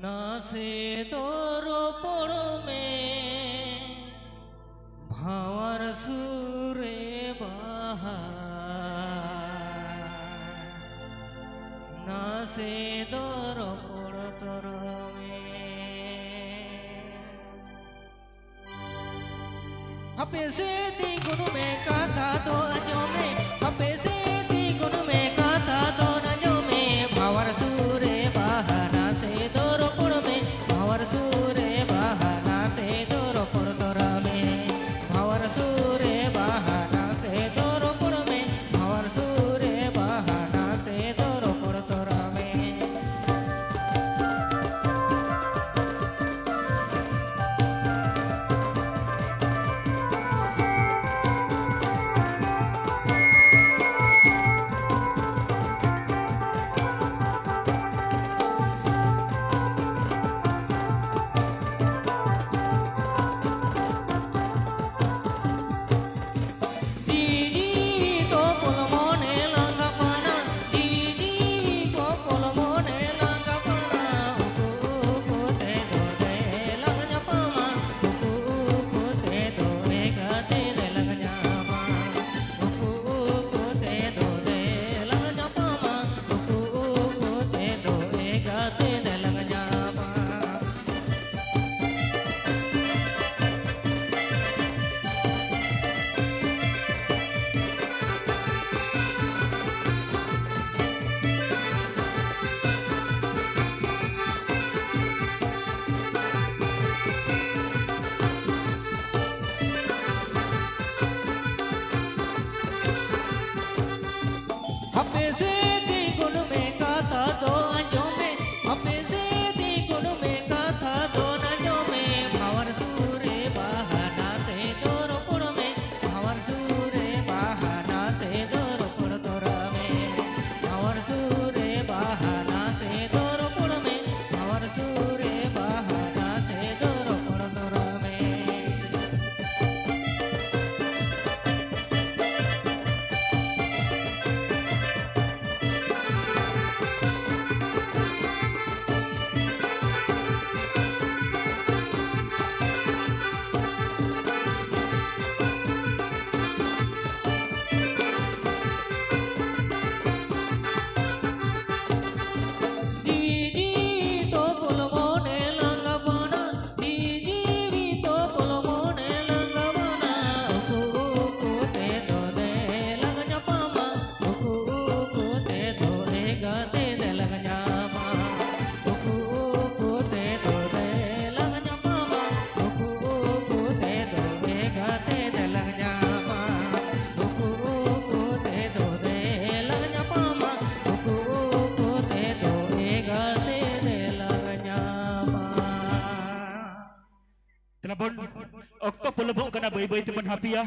नासे तोरो पोड़ो में भावर सूरे बहार नासे तोरो पोड़ो तोरो में हपे से दी गुनु में कथा तो अजो में हपे से दी गुनु में कथा तो नजो में भावर सूरे बहाना से तोरो पोड़ो में भावर सूरे बहाना से तोरो पोड़ो तोरा में भावर सूरे बहाना से तोरो पोड़ो में भावर सूरे बहाना से तोरो पोड़ो तोरा में हपे से दी गुन में कथा दो अंजो में हपे से दी गुन में कथा दो नजो में भावर सूरे बहाना से तोरो पुड़ में भावर सूरे बहाना से तोरो पुड़ तोरा में भावर सूरे बहाना से तोरो पुड़ में भावर सूरे बहाना से तोरो पुड़ तोरा में Telepon okto pelebuk kena bayi-bayi teman happy ya.